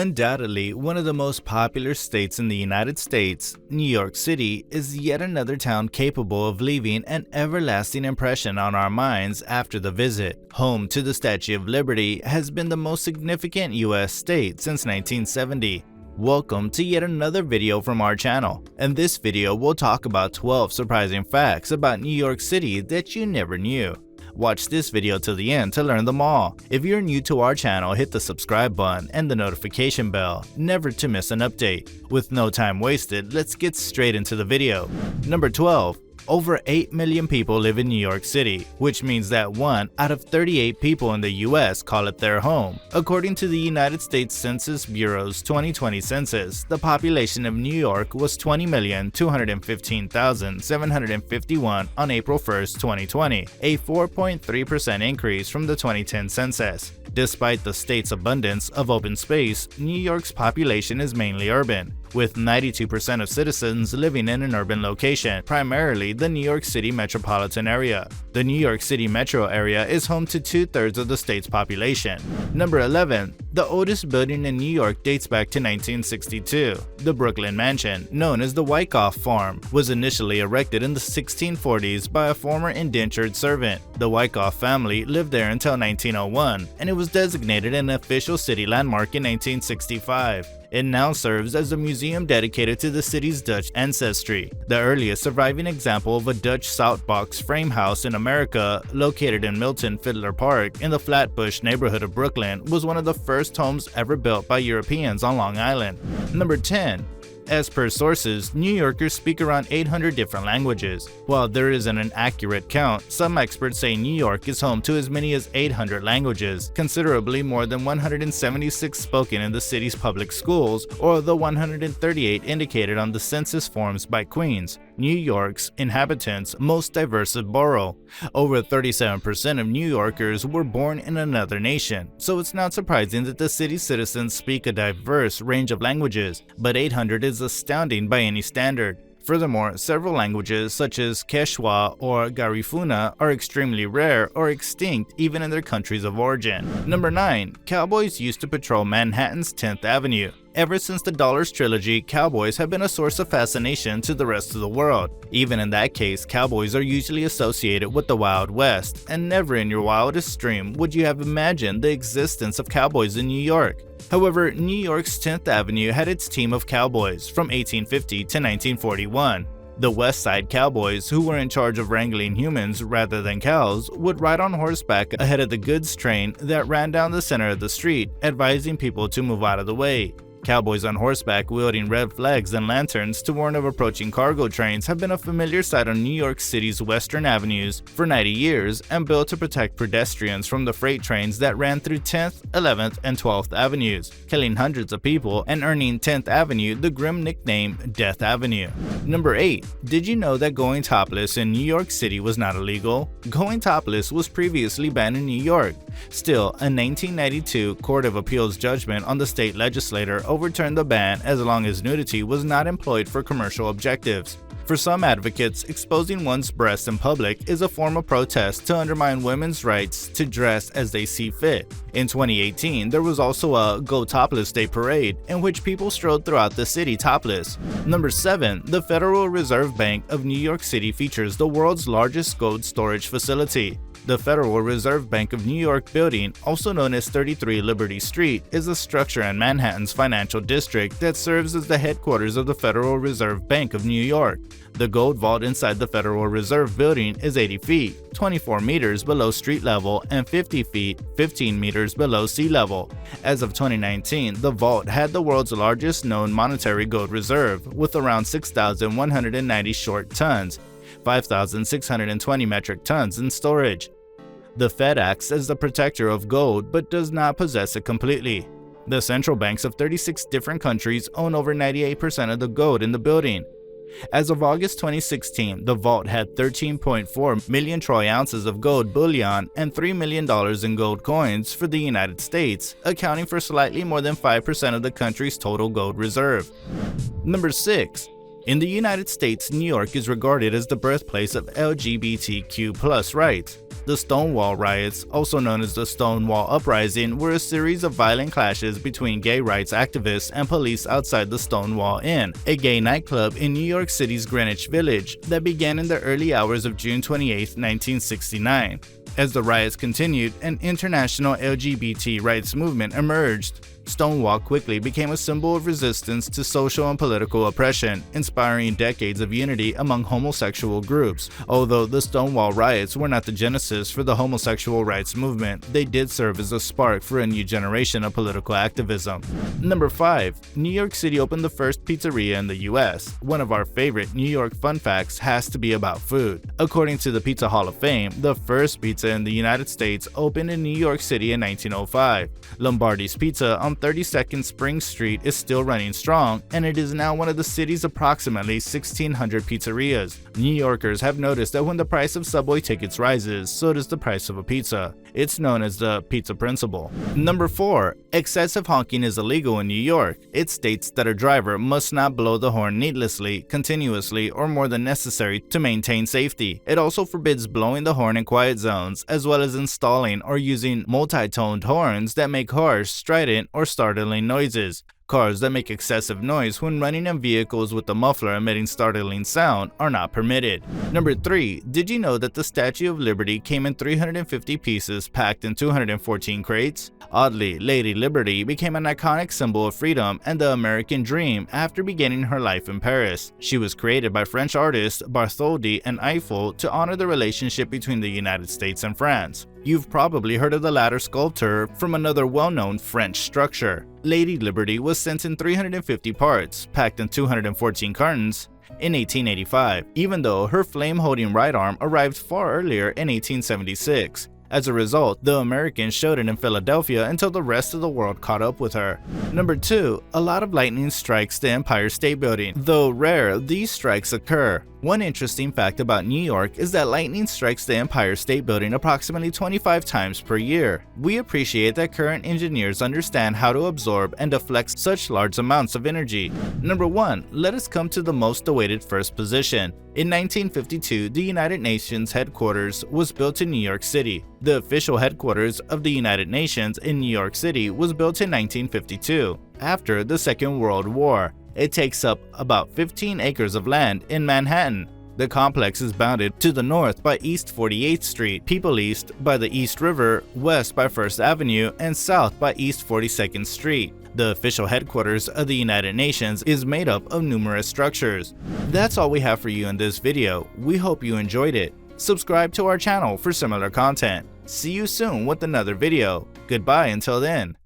Undoubtedly, one of the most popular states in the United States, New York City is yet another town capable of leaving an everlasting impression on our minds after the visit. Home to the Statue of Liberty has been the most significant U.S. state since 1970. Welcome to yet another video from our channel. In this video, we'll talk about 12 surprising facts about New York City that you never knew. Watch this video till the end to learn them all. If you're new to our channel, hit the subscribe button and the notification bell, never to miss an update. With no time wasted, let's get straight into the video. Number 12. Over 8 million people live in New York City, which means that 1 out of 38 people in the US call it their home. According to the United States Census Bureau's 2020 census, the population of New York was 20,215,751 on April 1, 2020, a 4.3% increase from the 2010 census. Despite the state's abundance of open space, New York's population is mainly urban, with 92% of citizens living in an urban location, primarily the New York City metropolitan area. The New York City metro area is home to 2/3 of the state's population. Number 11. The oldest building in New York dates back to 1962. The Brooklyn Mansion, known as the Wyckoff Farm, was initially erected in the 1640s by a former indentured servant. The Wyckoff family lived there until 1901, and it was designated an official city landmark in 1965. It now serves as a museum dedicated to the city's Dutch ancestry. The earliest surviving example of a Dutch soutbox frame house in America, located in Milton Fiddler Park in the Flatbush neighborhood of Brooklyn, was one of the first homes ever built by Europeans on Long Island. Number 10. As per sources, New Yorkers speak around 800 different languages. While there isn't an accurate count, some experts say New York is home to as many as 800 languages, considerably more than 176 spoken in the city's public schools, or the 138 indicated on the census forms by Queens, New York's inhabitants' most diverse borough. Over 37% of New Yorkers were born in another nation, so it's not surprising that the city's citizens speak a diverse range of languages, but 800 is astounding by any standard. Furthermore, several languages such as Quechua or Garifuna are extremely rare or extinct even in their countries of origin. Number 9. Cowboys used to patrol Manhattan's 10th Avenue. Ever since the Dollars trilogy, cowboys have been a source of fascination to the rest of the world. Even in that case, cowboys are usually associated with the Wild West, and never in your wildest dream would you have imagined the existence of cowboys in New York. However, New York's 10th Avenue had its team of cowboys from 1850 to 1941. The West Side Cowboys, who were in charge of wrangling humans rather than cows, would ride on horseback ahead of the goods train that ran down the center of the street, advising people to move out of the way. Cowboys on horseback wielding red flags and lanterns to warn of approaching cargo trains have been a familiar sight on New York City's western avenues for 90 years and built to protect pedestrians from the freight trains that ran through 10th, 11th, and 12th Avenues, killing hundreds of people and earning 10th Avenue the grim nickname Death Avenue. Number 8. Did you know that going topless in New York City was not illegal? Going topless was previously banned in New York. Still, a 1992 Court of Appeals judgment on the state legislature overturned the ban as long as nudity was not employed for commercial objectives. For some advocates, exposing one's breasts in public is a form of protest to undermine women's rights to dress as they see fit. In 2018, there was also a Go Topless Day parade in which people strolled throughout the city topless. Number 7. The Federal Reserve Bank of New York City features the world's largest gold storage facility. The Federal Reserve Bank of New York building, also known as 33 Liberty Street, is a structure in Manhattan's financial district that serves as the headquarters of the Federal Reserve Bank of New York. The gold vault inside the Federal Reserve building is 80 feet, 24 meters below street level, and 50 feet, 15 meters below sea level. As of 2019, the vault had the world's largest known monetary gold reserve, with around 6,190 short tons, 5,620 metric tons in storage. The Fed acts as the protector of gold but does not possess it completely. The central banks of 36 different countries own over 98% of the gold in the building. As of August 2016, the vault had 13.4 million troy ounces of gold bullion and $3 million in gold coins for the United States, accounting for slightly more than 5% of the country's total gold reserve. Number 6. In the United States, New York is regarded as the birthplace of LGBTQ+ rights. The Stonewall riots, also known as the Stonewall Uprising, were a series of violent clashes between gay rights activists and police outside the Stonewall Inn, a gay nightclub in New York City's Greenwich Village that began in the early hours of June 28, 1969. As the riots continued, an international LGBT rights movement emerged. Stonewall quickly became a symbol of resistance to social and political oppression, inspiring decades of unity among homosexual groups. Although the Stonewall riots were not the genesis for the homosexual rights movement, they did serve as a spark for a new generation of political activism. Number 5. New York City opened the first pizzeria in the US. One of our favorite New York fun facts has to be about food. According to the Pizza Hall of Fame, the first pizza in the United States opened in New York City in 1905. Lombardi's Pizza on 32nd Spring Street is still running strong, and it is now one of the city's approximately 1,600 pizzerias. New Yorkers have noticed that when the price of subway tickets rises, so does the price of a pizza. It's known as the pizza principle. Number 4. Excessive honking is illegal in New York. It states that a driver must not blow the horn needlessly, continuously, or more than necessary to maintain safety. It also forbids blowing the horn in quiet zones, as well as installing or using multi-toned horns that make harsh, strident, or startling noises. Cars that make excessive noise when running in vehicles with a muffler emitting startling sound are not permitted. Number 3. Did you know that the Statue of Liberty came in 350 pieces packed in 214 crates? Oddly, Lady Liberty became an iconic symbol of freedom and the American dream after beginning her life in Paris. She was created by French artists Bartholdi and Eiffel to honor the relationship between the United States and France. You've probably heard of the latter sculpture from another well-known French structure. Lady Liberty was sent in 350 parts, packed in 214 cartons, in 1885, even though her flame-holding right arm arrived far earlier in 1876. As a result, the Americans showed it in Philadelphia until the rest of the world caught up with her. Number 2. A lot of lightning strikes the Empire State Building. Though rare, these strikes occur. One interesting fact about New York is that lightning strikes the Empire State Building approximately 25 times per year. We appreciate that current engineers understand how to absorb and deflect such large amounts of energy. Number 1. Let us come to the most awaited first position. In 1952, the United Nations headquarters was built in New York City. The official headquarters of the United Nations in New York City was built in 1952, after the Second World War. It takes up about 15 acres of land in Manhattan. The complex is bounded to the north by East 48th Street, People East by the East River, west by First Avenue, and south by East 42nd Street. The official headquarters of the United Nations is made up of numerous structures. That's all we have for you in this video. We hope you enjoyed it. Subscribe to our channel for similar content. See you soon with another video. Goodbye until then.